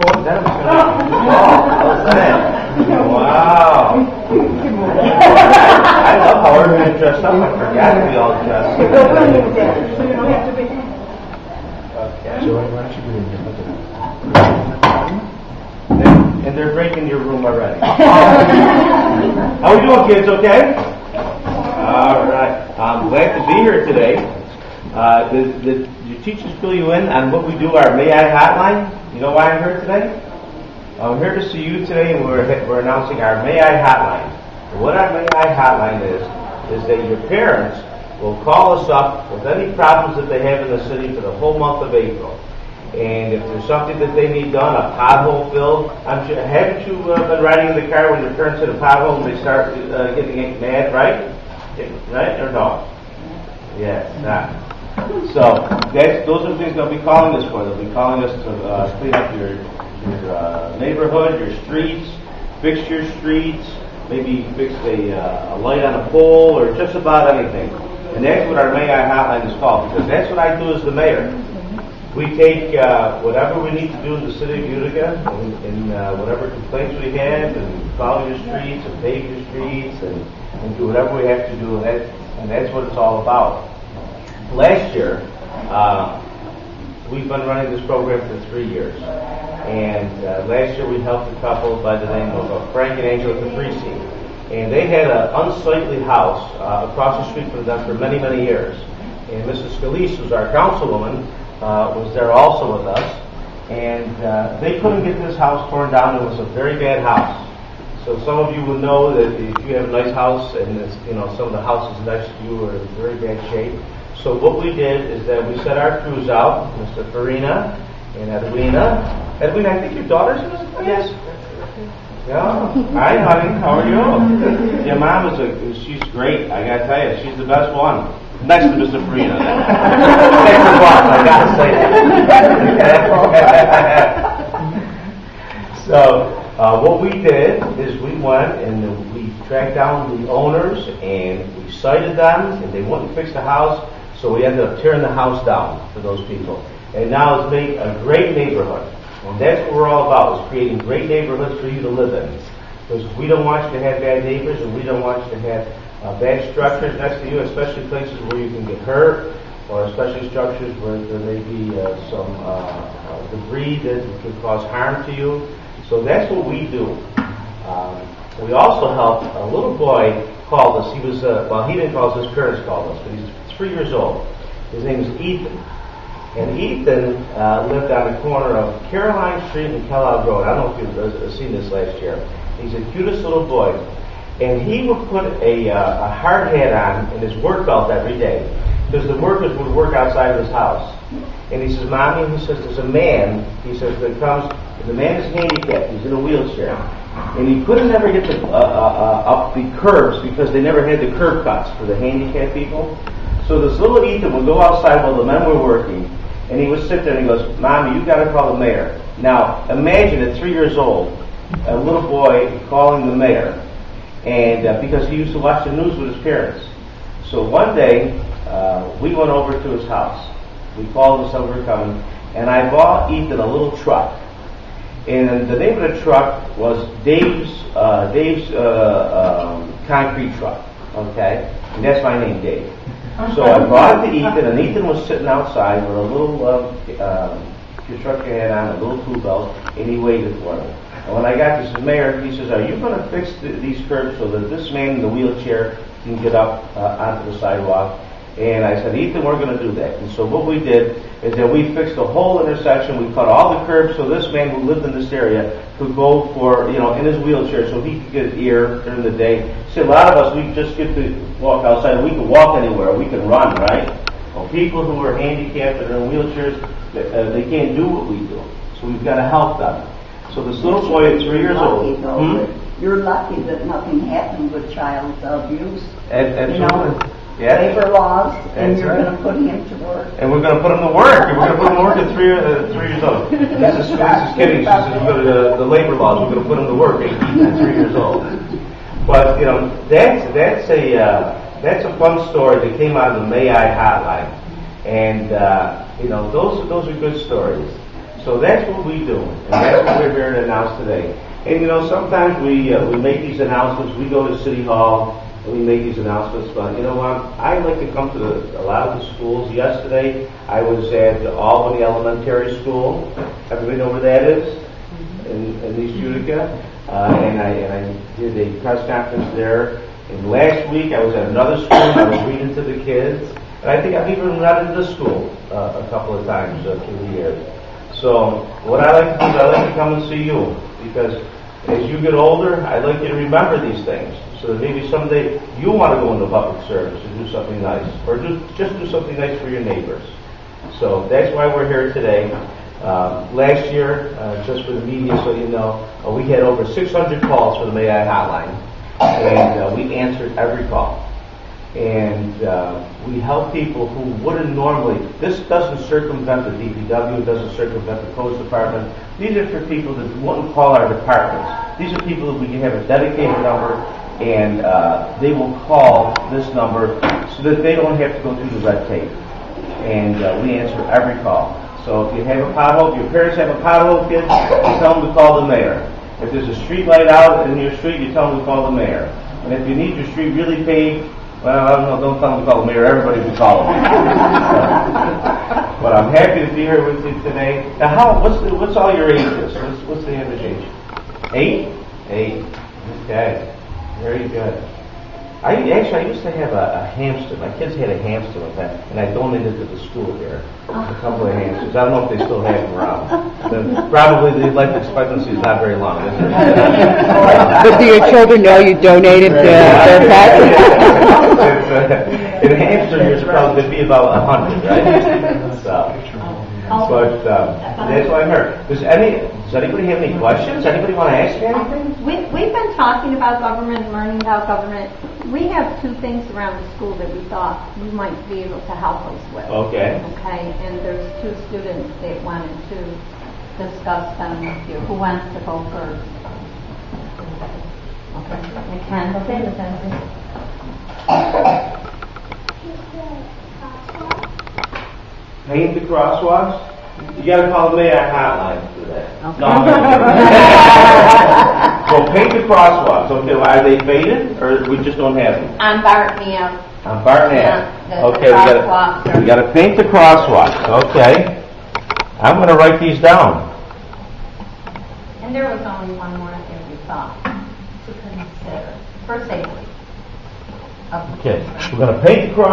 Oh, that was going to be how's that? Wow. I love how everybody's dressed up. I forgot to be all dressed up. So you don't have to be. Okay. So why don't you do it? And they're breaking your room already. How we doing, kids? Okay? All right. I'm glad to be here today. Did your teachers fill you in on what we do, our May I Hotline? You know why I'm here today? I'm here to see you today, and we're announcing our May I Hotline. And what our May I Hotline is that your parents will call us up with any problems that they have in the city for the whole month of April. And if there's something that they need done, a pothole filled, haven't you been riding in the car when your parents hit a pothole and they start getting mad, right? Right or no? Yes, not. So those are the things they'll be calling us for. They'll be calling us to clean up your neighborhood, your streets, fix your streets, maybe fix a light on a pole, or just about anything. And that's what our May I Hotline is called, because that's what I do as the mayor. We take whatever we need to do in the city of Utica, and whatever complaints we have, and follow your streets, and pave your streets, and do whatever we have to do, and that's what it's all about. Last year, we've been running this program for 3 years, and last year we helped a couple by the name of Frank and Angela Caprisi, and they had an unsightly house across the street from them for many, many years. And Mrs. Scalise, who's our councilwoman, was there also with us, and they couldn't get this house torn down. It was a very bad house. So some of you will know that if you have a nice house and it's, some of the houses next to you are in very bad shape. So what we did is that we sent our crews out, Mr. Farina and Edwina. Edwina, I think your daughter's in this place? Yes. Yeah. Hi, honey. How are you? Your mom she's great. I gotta tell you, she's the best one. Next to Mr. Farina. Next to boss, I gotta say that. So what we did is we went and we tracked down the owners and we cited them, and they wouldn't fix the house. So we ended up tearing the house down for those people. And now it's made a great neighborhood. And that's what we're all about, is creating great neighborhoods for you to live in. Because we don't want you to have bad neighbors, and we don't want you to have bad structures next to you, especially places where you can get hurt, or especially structures where there may be some debris that could cause harm to you. So that's what we do. We also helped a little boy called us. He was, he didn't call us, his parents called us, but he's 3 years old. His name is Ethan. And Ethan lived on the corner of Caroline Street and Kellogg Road. I don't know if you've seen this last year. He's the cutest little boy. And he would put a hard hat on and his work belt every day, because the workers would work outside of his house. And he says, Mommy, he says, there's a man, he says, that comes, the man is handicapped, he's in a wheelchair. And he couldn't ever get up the curbs because they never had the curb cuts for the handicapped people. So this little Ethan would go outside while the men were working, and he would sit there and he goes, Mommy, you got to call the mayor. Now, imagine at 3 years old, a little boy calling the mayor, and because he used to watch the news with his parents. So one day, we went over to his house. We called him, said we were coming, and I bought Ethan a little truck. And the name of the truck was Dave's concrete truck. Okay, and that's my name, Dave. So I brought it to Ethan, and Ethan was sitting outside with a little construction hat on, a little tool belt, and he waited for me. And when I got to his mayor, he says, are you going to fix these curbs so that this man in the wheelchair can get up onto the sidewalk? And I said, Ethan, we're going to do that. And so what we did is that we fixed the whole intersection. We cut all the curbs so this man who lived in this area could go for, in his wheelchair so he could get air during the day. See, a lot of us, we just get to walk outside. We can walk anywhere. We can run, right? Well, people who are handicapped and are in wheelchairs, they can't do what we do. So we've got to help them. So this little boy at 3 years old. You're lucky that nothing happened with child abuse. Yeah. Labor laws, and That's you're right. going to put him to work. And we're going to put him to work. And we're going to put him to work at 3 years old. This is kidding. She says, go to the labor laws. We're going to put him to work at 3 years old. But that's a fun story that came out of the May I Hotline, and those are good stories. So that's what we do, and that's what we're here to announce today. And you know, sometimes we make these announcements. We go to City Hall and we make these announcements. But you know what? I like to come to a lot of the schools. Yesterday, I was at Albany Elementary School. Everybody know where that is? In East Utica. And I did a press conference there. And last week, I was at another school. I was reading to the kids. And I think I've even read in this school a couple of times through the years. So what I like to do is I like to come and see you, because as you get older, I'd like you to remember these things, so that maybe someday you want to go into public service and do something nice, or just do something nice for your neighbors. So that's why we're here today. Last year, just for the media, so you know, we had over 600 calls for the May I Hotline, and we answered every call. And we help people who wouldn't normally. This doesn't circumvent the DPW, it doesn't circumvent the Post Department. These are for people that wouldn't call our departments. These are people that we can have a dedicated number, and they will call this number so that they don't have to go through the red tape. And we answer every call. So if you have a pothole, if your parents have a pothole, kids, you tell them to call the mayor. If there's a street light out in your street, you tell them to call the mayor. And if you need your street really paved, well, I don't know, don't tell them to call the mayor, everybody can call him. But I'm happy to be here with you today. Now, what's all your ages? What's the average age? 8? 8. Okay. Very good. I used to have a hamster. My kids had a hamster with that, and I donated to the school here. A couple of hamsters. I don't know if they still have them around. Probably the life expectancy is not very long, is it? But do your children know you donated their pets? In hamsters, probably could be about 100, right? So, but that's what I heard. Does anybody have any questions? Anybody want to ask me anything? We've been talking about government, learning about government. We have 2 things around the school that we thought you might be able to help us with. Okay. Okay, and there's 2 students that wanted to discuss them with you. Who wants to go first? Okay, Mackenzie. Okay, Mackenzie. Paint the crosswalks? You got to call the May I Hotline for that. Okay. No, well, paint the crosswalks. Okay, well, are they faded, or we just don't have them? On Barton Ave. On Barton Ave. Yeah, Okay, we got to paint the crosswalks. Okay, I'm going to write these down. And there was only one more thing we thought to consider for safety. Okay, we're going to paint the crosswalks.